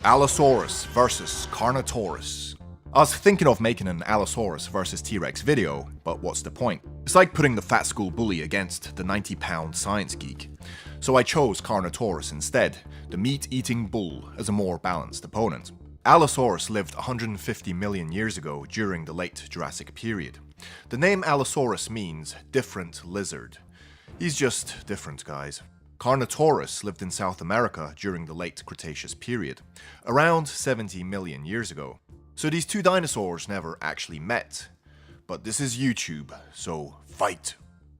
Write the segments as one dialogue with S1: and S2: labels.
S1: Allosaurus versus Carnotaurus. I was thinking of making an Allosaurus versus T-Rex video, but what's the point? It's like putting the fat school bully against the 90-pound science geek. So I chose Carnotaurus instead, the meat-eating bull, as a more balanced opponent. Allosaurus lived 150 million years ago during the late Jurassic period. The name Allosaurus means different lizard. He's just different, guys. Carnotaurus lived in South America during the late Cretaceous period, around 70 million years ago. So these two dinosaurs never actually met. But this is YouTube, so fight!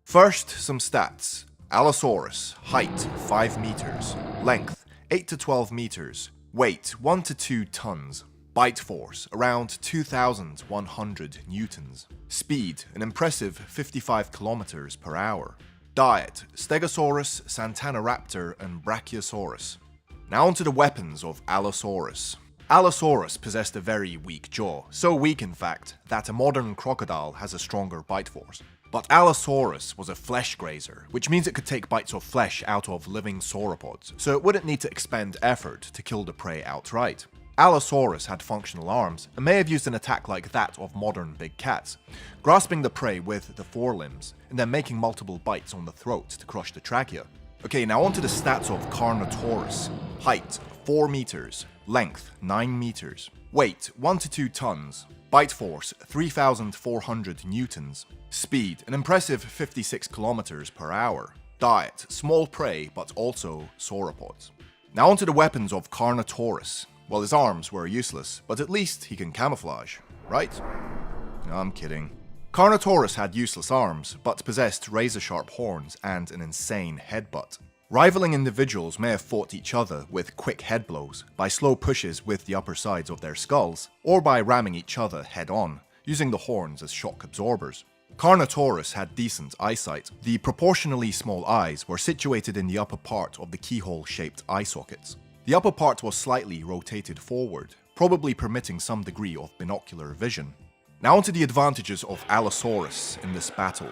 S1: First, some stats. Allosaurus, height 5 meters, length 8 to 12 meters, weight 1 to 2 tons, bite force around 2,100 newtons, speed an impressive 55 kilometers per hour. Diet: Stegosaurus, Santanaraptor, and Brachiosaurus. Now onto the weapons of Allosaurus. Allosaurus possessed a very weak jaw, so weak in fact that a modern crocodile has a stronger bite force. But Allosaurus was a flesh grazer, which means it could take bites of flesh out of living sauropods, so it wouldn't need to expend effort to kill the prey outright. Allosaurus had functional arms and may have used an attack like that of modern big cats, grasping the prey with the forelimbs and then making multiple bites on the throat to crush the trachea. Okay, now onto the stats of Carnotaurus. Height 4 meters, length 9 meters, weight 1 to 2 tons, bite force 3,400 newtons, speed an impressive 56 kilometers per hour. Diet: small prey but also sauropods. Now onto the weapons of Carnotaurus. Well, his arms were useless, but at least he can camouflage, right? No, I'm kidding. Carnotaurus had useless arms, but possessed razor-sharp horns and an insane headbutt. Rivaling individuals may have fought each other with quick head blows, by slow pushes with the upper sides of their skulls, or by ramming each other head-on, using the horns as shock absorbers. Carnotaurus had decent eyesight. The proportionally small eyes were situated in the upper part of the keyhole-shaped eye sockets. The upper part was slightly rotated forward, probably permitting some degree of binocular vision. Now onto the advantages of Allosaurus in this battle.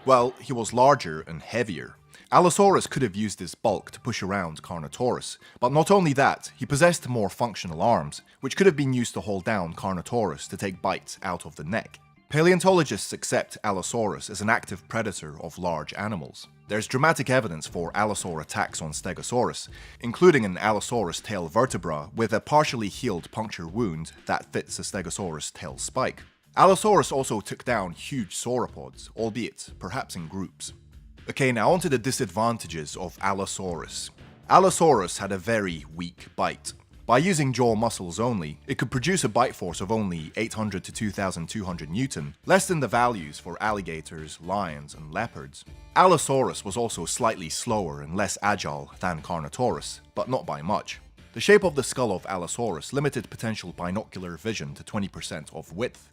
S1: Well, he was larger and heavier. Allosaurus could have used his bulk to push around Carnotaurus, but not only that, he possessed more functional arms, which could have been used to hold down Carnotaurus to take bites out of the neck. Paleontologists accept Allosaurus as an active predator of large animals. There's dramatic evidence for allosaur attacks on Stegosaurus, including an Allosaurus tail vertebra with a partially healed puncture wound that fits a Stegosaurus tail spike. Allosaurus also took down huge sauropods, albeit perhaps in groups. Okay, now onto the disadvantages of Allosaurus. Allosaurus had a very weak bite. By using jaw muscles only, it could produce a bite force of only 800 to 2,200 newton, less than the values for alligators, lions, and leopards. Allosaurus was also slightly slower and less agile than Carnotaurus, but not by much. The shape of the skull of Allosaurus limited potential binocular vision to 20% of width,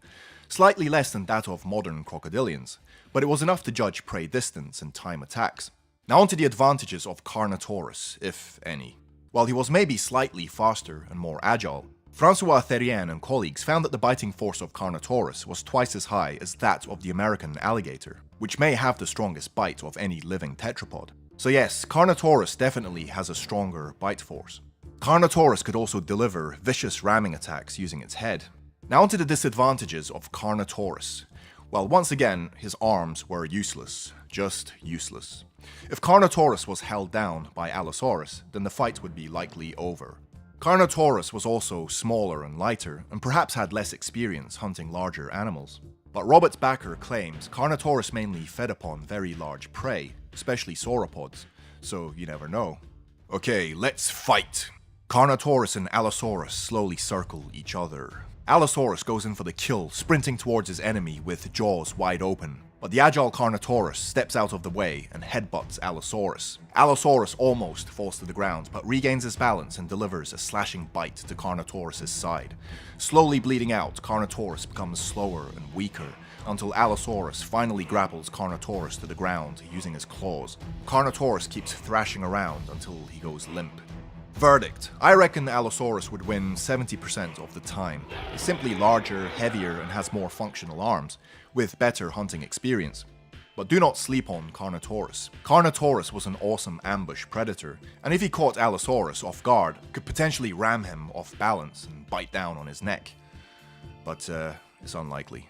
S1: slightly less than that of modern crocodilians, but it was enough to judge prey distance and time attacks. Now onto the advantages of Carnotaurus, if any. While he was maybe slightly faster and more agile, François Thérien and colleagues found that the biting force of Carnotaurus was twice as high as that of the American alligator, which may have the strongest bite of any living tetrapod. So yes, Carnotaurus definitely has a stronger bite force. Carnotaurus could also deliver vicious ramming attacks using its head. Now onto the disadvantages of Carnotaurus. Well, once again, his arms were useless, just useless. If Carnotaurus was held down by Allosaurus, then the fight would be likely over. Carnotaurus was also smaller and lighter, and perhaps had less experience hunting larger animals. But Robert Bakker claims Carnotaurus mainly fed upon very large prey, especially sauropods, so you never know. Okay, let's fight! Carnotaurus and Allosaurus slowly circle each other. Allosaurus goes in for the kill, sprinting towards his enemy with jaws wide open. But the agile Carnotaurus steps out of the way and headbutts Allosaurus. Allosaurus almost falls to the ground, but regains his balance and delivers a slashing bite to Carnotaurus' side. Slowly bleeding out, Carnotaurus becomes slower and weaker, until Allosaurus finally grapples Carnotaurus to the ground using his claws. Carnotaurus keeps thrashing around until he goes limp. Verdict: I reckon Allosaurus would win 70% of the time. He's simply larger, heavier, and has more functional arms, with better hunting experience. But do not sleep on Carnotaurus. Carnotaurus was an awesome ambush predator, and if he caught Allosaurus off guard, could potentially ram him off balance and bite down on his neck. But it's unlikely.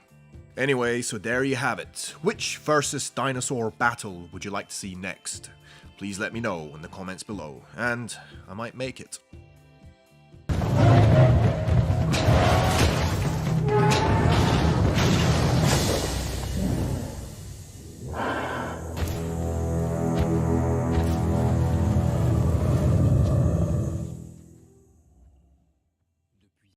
S1: Anyway, so there you have it. Which versus dinosaur battle would you like to see next? Please let me know in the comments below, and I might make it.